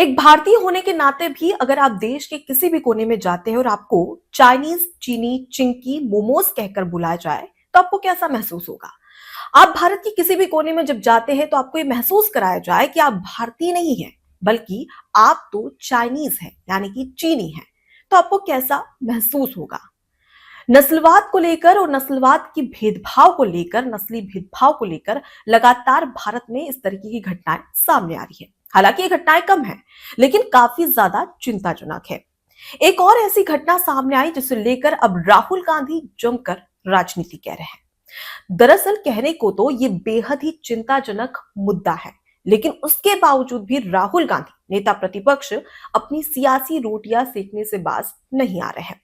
एक भारतीय होने के नाते भी अगर आप देश के किसी भी कोने में जाते हैं और आपको चाइनीज, चीनी, चिंकी, मोमोज कहकर बुलाया जाए तो आपको कैसा महसूस होगा। आप भारत के किसी भी कोने में जब जाते हैं तो आपको ये महसूस कराया जाए कि आप भारतीय नहीं हैं, बल्कि आप तो चाइनीज हैं, यानी कि चीनी हैं, तो आपको कैसा महसूस होगा। नस्लवाद को लेकर और नस्लवाद की भेदभाव को लेकर, नस्ली भेदभाव को लेकर लगातार भारत में इस तरीके की घटनाएं सामने आ रही है। हालांकि ये घटनाएं कम है, लेकिन काफी ज्यादा चिंताजनक है। एक और ऐसी घटना सामने आई जिसे लेकर अब राहुल गांधी जमकर राजनीति कह रहे हैं। दरअसल कहने को तो ये बेहद ही चिंताजनक मुद्दा है, लेकिन उसके बावजूद भी राहुल गांधी नेता प्रतिपक्ष अपनी सियासी रोटियां सेकने से बाज नहीं आ रहे हैं।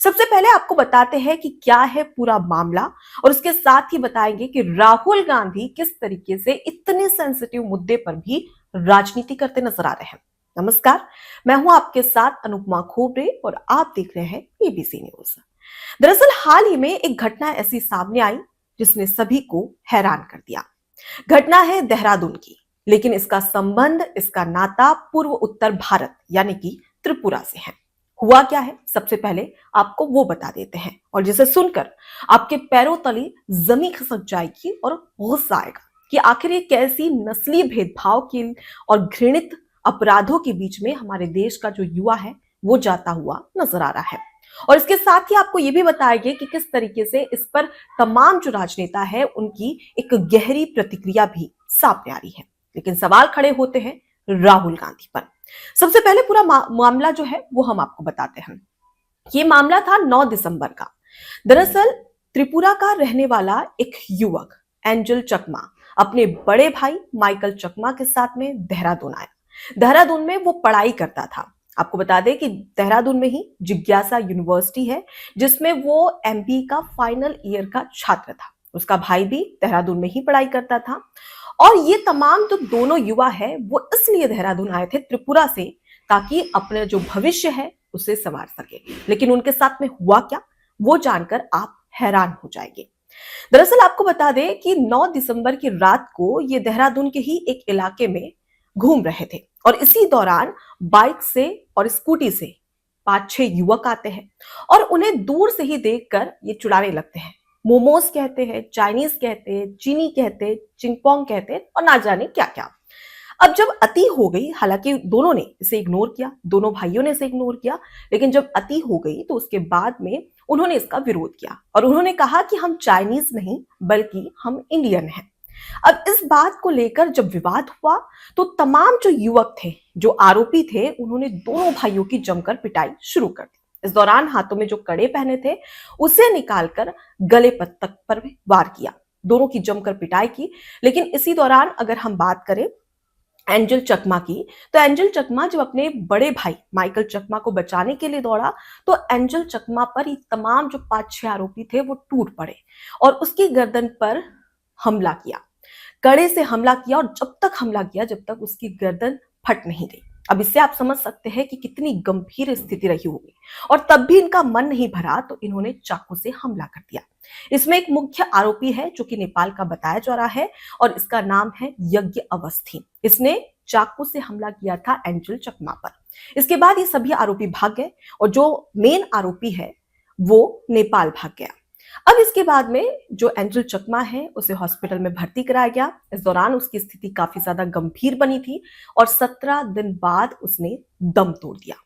सबसे पहले आपको बताते हैं कि क्या है पूरा मामला, और उसके साथ ही बताएंगे कि राहुल गांधी किस तरीके से इतने सेंसिटिव मुद्दे पर भी राजनीति करते नजर आ रहे हैं। नमस्कार, मैं हूं आपके साथ अनुपमा खोबरे और आप देख रहे हैं एबीसी न्यूज। दरअसल हाल ही में एक घटना ऐसी सामने आई जिसने सभी को हैरान कर दिया। घटना है देहरादून की, लेकिन इसका संबंध, इसका नाता पूर्व उत्तर भारत यानी कि त्रिपुरा से है। हुआ क्या है, सबसे पहले आपको वो बता देते हैं, और जिसे सुनकर आपके पैरों तले जमीन खिसक जाएगी और गुस्सा आएगा कि आखिर ये कैसी नस्ली भेदभाव की और घृणित अपराधों के बीच में हमारे देश का जो युवा है वो जाता हुआ नजर आ रहा है। और इसके साथ ही आपको ये भी बताएंगे कि किस तरीके से इस पर तमाम जो राजनेता है उनकी एक गहरी प्रतिक्रिया भी सामने आ रही है। लेकिन सवाल खड़े होते हैं राहुल गांधी पर। सबसे पहले पूरा मामला जो है वो हम आपको बताते हैं। ये मामला था 9 दिसंबर का। दरअसल त्रिपुरा का रहने वाला एक युवक एंजल चकमा अपने बड़े भाई माइकल चकमा के साथ में देहरादून आया। देहरादून में वो पढ़ाई करता था। आपको बता दें कि देहरादून में ही जिज्ञासा यूनिवर्सिटी है, जिसमें वो एमबीए का फाइनल ईयर का छात्र था। उसका भाई भी देहरादून में ही पढ़ाई करता था। और ये तमाम जो दोनों युवा है वो इसलिए देहरादून आए थे त्रिपुरा से, ताकि अपने जो भविष्य है उसे संवार सके। लेकिन उनके साथ में हुआ क्या, वो जानकर आप हैरान हो जाएंगे। दरअसल आपको बता दें कि 9 दिसंबर की रात को ये देहरादून के ही एक इलाके में घूम रहे थे, और इसी दौरान बाइक से और स्कूटी से 5-6 युवक आते हैं और उन्हें दूर से ही देखकर ये चिढ़ाने लगते हैं। मोमोज कहते हैं, चाइनीज कहते हैं, चीनी कहते हैं, चिंगपोंग कहते हैं और ना जाने क्या क्या। अब जब अति हो गई, हालांकि दोनों ने इसे इग्नोर किया, दोनों भाइयों ने इसे इग्नोर किया, लेकिन जब अति हो गई तो उसके बाद में उन्होंने इसका विरोध किया और उन्होंने कहा कि हम चाइनीज नहीं बल्कि हम इंडियन हैं। अब इस बात को लेकर जब विवाद हुआ तो तमाम जो युवक थे, जो आरोपी थे, उन्होंने दोनों भाइयों की जमकर पिटाई शुरू कर दी। इस दौरान हाथों में जो कड़े पहने थे उसे निकालकर गले तक पर वार किया। दोनों की जमकर पिटाई की। लेकिन इसी दौरान अगर हम बात करें एंजल चकमा की, तो एंजल चकमा जब अपने बड़े भाई माइकल चकमा को बचाने के लिए दौड़ा तो एंजल चकमा पर ये तमाम जो 5-6 आरोपी थे वो टूट पड़े और उसकी गर्दन पर हमला किया, कड़े से हमला किया, और जब तक हमला किया जब तक उसकी गर्दन फट नहीं गई। अब इससे आप समझ सकते हैं कि कितनी गंभीर स्थिति रही होगी। और तब भी इनका मन नहीं भरा तो इन्होंने चाकू से हमला कर दिया। इसमें एक मुख्य आरोपी है जो कि नेपाल का बताया जा रहा है, और इसका नाम है यज्ञ अवस्थी। इसने चाकू से हमला किया था एंजल चकमा पर। इसके बाद ये सभी आरोपी भाग गए और जो मेन आरोपी है वो नेपाल भाग गया। अब इसके बाद में जो एंजल चकमा है उसे हॉस्पिटल में भर्ती कराया गया। इस दौरान उसकी स्थिति काफी ज्यादा गंभीर बनी थी और 17 दिन बाद उसने दम तोड़ दिया।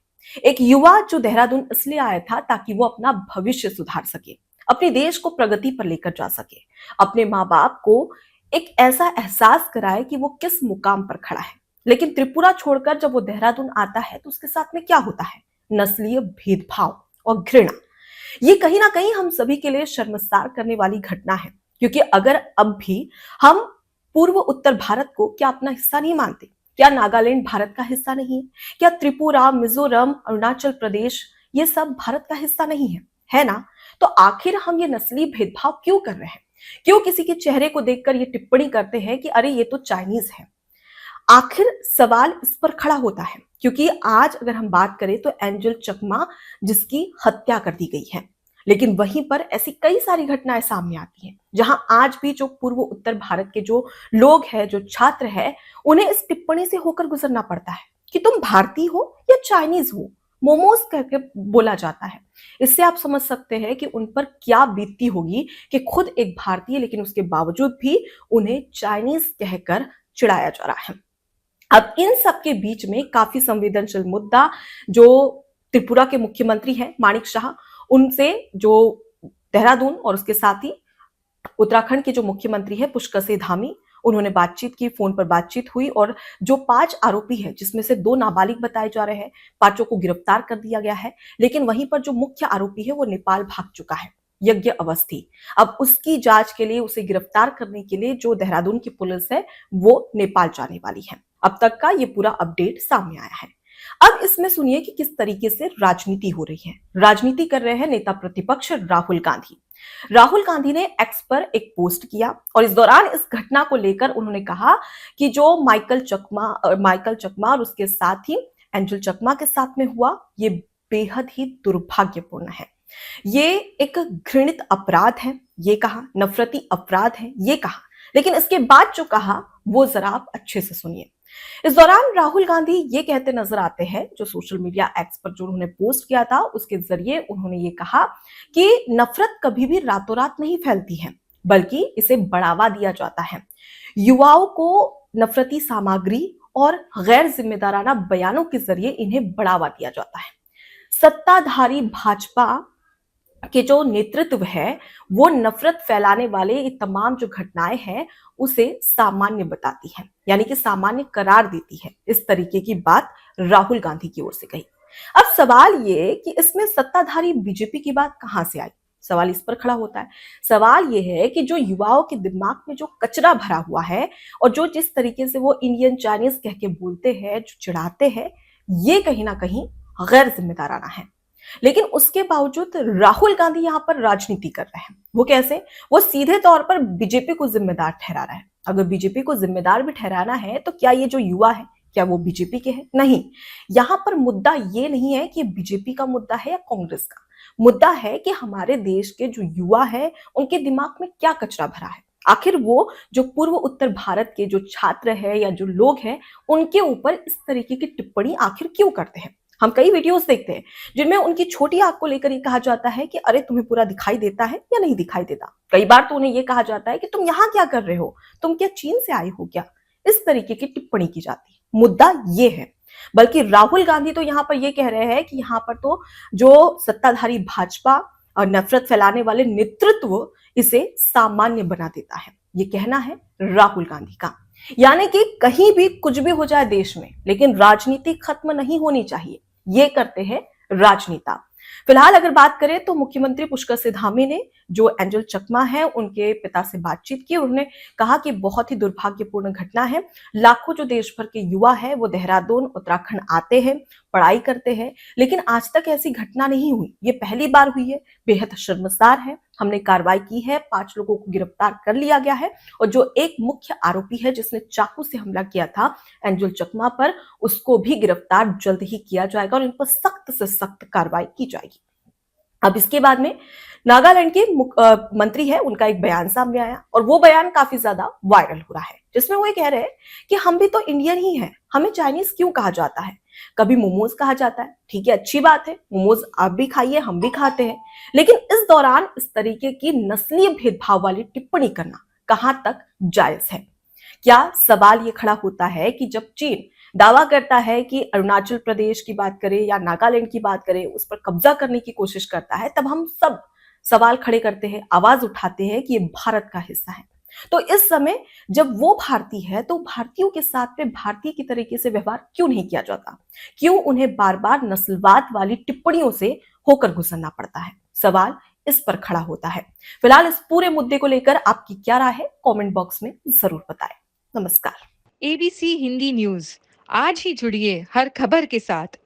एक युवा जो देहरादून इसलिए आया था ताकि वो अपना भविष्य सुधार सके, अपने देश को प्रगति पर लेकर जा सके, अपने माँ बाप को एक ऐसा एहसास कराए कि वो किस मुकाम पर खड़ा है। लेकिन त्रिपुरा छोड़कर जब वो देहरादून आता है तो उसके साथ में क्या होता है, नस्लीय भेदभाव और घृणा। ये कहीं ना कहीं हम सभी के लिए शर्मसार करने वाली घटना है, क्योंकि अगर अब भी हम पूर्व उत्तर भारत को क्या अपना हिस्सा नहीं मानते, क्या नागालैंड भारत का हिस्सा नहीं है, क्या त्रिपुरा, मिजोरम, अरुणाचल प्रदेश ये सब भारत का हिस्सा नहीं है, है ना? तो आखिर हम ये नस्ली भेदभाव क्यों कर रहे हैं? क्यों किसी के चेहरे को देखकर ये टिप्पणी करते हैं कि अरे ये तो चाइनीज है? आखिर सवाल इस पर खड़ा होता है क्योंकि आज अगर हम बात करें तो एंजल चकमा जिसकी हत्या कर दी गई है, लेकिन वहीं पर ऐसी कई सारी घटनाएं सामने आती हैं जहां आज भी जो पूर्व उत्तर भारत के जो लोग हैं, जो छात्र हैं, उन्हें इस टिप्पणी से होकर गुजरना पड़ता है। कि तुम भारतीय हो या चाइनीज हो, मोमोज करके बोला जाता है। इससे आप समझ सकते हैं कि उन पर क्या बीतती होगी कि खुद एक भारतीय लेकिन उसके बावजूद भी उन्हें चाइनीज कहकर चिढ़ाया जा रहा है। अब इन सब के बीच में काफी संवेदनशील मुद्दा जो त्रिपुरा के मुख्यमंत्री हैं माणिक शाह, उनसे जो देहरादून और उसके साथ ही उत्तराखंड के जो मुख्यमंत्री है पुष्कर सिंह धामी, उन्होंने बातचीत की, फोन पर बातचीत हुई और जो 5 आरोपी है जिसमें से 2 नाबालिग बताए जा रहे हैं, 5 को गिरफ्तार कर दिया गया है। लेकिन वहीं पर जो मुख्य आरोपी है वो नेपाल भाग चुका है, यज्ञ अवस्थी। अब उसकी जांच के लिए, उसे गिरफ्तार करने के लिए जो देहरादून की पुलिस है वो नेपाल जाने वाली है। अब तक का ये पूरा अपडेट सामने आया है। अब इसमें सुनिए कि किस तरीके से राजनीति हो रही है। राजनीति कर रहे हैं नेता प्रतिपक्ष राहुल गांधी। राहुल गांधी ने एक्स पर एक पोस्ट किया और इस दौरान इस घटना को लेकर उन्होंने कहा कि जो माइकल चकमा और उसके साथ ही एंजल चकमा के साथ में हुआ, ये बेहद ही दुर्भाग्यपूर्ण है। ये एक घृणित अपराध है, ये कहा, नफरती अपराध है, ये कहा। लेकिन इसके बाद जो कहा वो जरा आप अच्छे से सुनिए। इस दौरान राहुल गांधी ये कहते नजर आते हैं, जो सोशल मीडिया एक्स पर जो उन्होंने पोस्ट किया था उसके जरिए उन्होंने ये कहा कि नफरत कभी भी रातों रात नहीं फैलती है, बल्कि इसे बढ़ावा दिया जाता है। युवाओं को नफरती सामग्री और गैर जिम्मेदाराना बयानों के जरिए इन्हें बढ़ावा दिया जाता है। सत्ताधारी भाजपा कि जो नेतृत्व है वो नफरत फैलाने वाले ये तमाम जो घटनाएं हैं उसे सामान्य बताती है, यानी कि सामान्य करार देती है। इस तरीके की बात राहुल गांधी की ओर से कही। अब सवाल ये कि इसमें सत्ताधारी बीजेपी की बात कहां से आई, सवाल इस पर खड़ा होता है। सवाल ये है कि जो युवाओं के दिमाग में जो कचरा भरा हुआ है और जो जिस तरीके से वो इंडियन चाइनीज कह के बोलते हैं, जो चिढ़ाते हैं, ये कहीं ना कहीं गैर जिम्मेदाराना है। लेकिन उसके बावजूद राहुल गांधी यहां पर राजनीति कर रहे हैं। वो कैसे? वो सीधे तौर पर बीजेपी को जिम्मेदार ठहरा रहा है। अगर बीजेपी को जिम्मेदार भी ठहराना है तो क्या ये जो युवा है क्या वो बीजेपी के हैं? नहीं। यहां पर मुद्दा ये नहीं है कि बीजेपी का मुद्दा है या कांग्रेस का। मुद्दा है कि हमारे देश के जो युवा है उनके दिमाग में क्या कचरा भरा है। आखिर वो जो पूर्व उत्तर भारत के जो छात्र है या जो लोग हैं उनके ऊपर इस तरीके की टिप्पणी आखिर क्यों करते हैं। हम कई वीडियोस देखते हैं जिनमें उनकी छोटी आंख को लेकर ये कहा जाता है कि अरे तुम्हें पूरा दिखाई देता है या नहीं दिखाई देता। कई बार तो उन्हें ये कहा जाता है कि तुम यहाँ क्या कर रहे हो, तुम क्या चीन से आए हो क्या। इस तरीके की टिप्पणी की जाती है। मुद्दा ये है। बल्कि राहुल गांधी तो यहाँ पर ये कह रहे हैं कि यहाँ पर तो जो सत्ताधारी भाजपा और नफरत फैलाने वाले नेतृत्व इसे सामान्य बना देता है। ये कहना है राहुल गांधी का। यानी कि कहीं भी कुछ भी हो जाए देश में, लेकिन राजनीति खत्म नहीं होनी चाहिए। ये करते हैं राजनेता। फिलहाल अगर बात करें तो मुख्यमंत्री पुष्कर सिंह धामी ने जो एंजल चकमा है उनके पिता से बातचीत की। उन्होंने कहा कि बहुत ही दुर्भाग्यपूर्ण घटना है। लाखों जो देश भर के युवा है वो देहरादून उत्तराखंड आते हैं, पढ़ाई करते हैं, लेकिन आज तक ऐसी घटना नहीं हुई। ये पहली बार हुई है, बेहद शर्मसार है। हमने कार्रवाई की है, 5 लोगों को गिरफ्तार कर लिया गया है और जो एक मुख्य आरोपी है जिसने चाकू से हमला किया था एंजल चकमा पर, उसको भी गिरफ्तार जल्द ही किया जाएगा और इन पर सख्त से सख्त कार्रवाई की जाएगी। अब इसके बाद में नागालैंड के मंत्री है, उनका एक बयान सामने आया और वो बयान काफी ज्यादा वायरल हो रहा है, जिसमें वो ये कह रहे हैं कि हम भी तो इंडियन ही हैं, हमें चाइनीज क्यों कहा जाता है। कभी मोमोज कहा जाता है, ठीक है, अच्छी बात है, मोमोज आप भी खाइए, हम भी खाते हैं। लेकिन इस दौरान इस तरीके की नस्लीय भेदभाव वाली टिप्पणी करना कहां तक जायज है। क्या सवाल ये खड़ा होता है कि जब चीन दावा करता है कि अरुणाचल प्रदेश की बात करें या नागालैंड की बात करें, उस पर कब्जा करने की कोशिश करता है, तब हम सब सवाल खड़े करते हैं, आवाज उठाते हैं कि ये भारत का हिस्सा है। तो इस समय जब वो भारतीय है तो भारतीयों के साथ में भारतीय की तरीके से व्यवहार क्यों नहीं किया जाता? क्यों उन्हें बार बार नस्लवाद वाली टिप्पणियों से होकर गुजरना पड़ता है? सवाल इस पर खड़ा होता है। फिलहाल इस पूरे मुद्दे को लेकर आपकी क्या राय है, कमेंट बॉक्स में जरूर बताएं। नमस्कार। एबीसी हिंदी न्यूज, आज ही जुड़िए हर खबर के साथ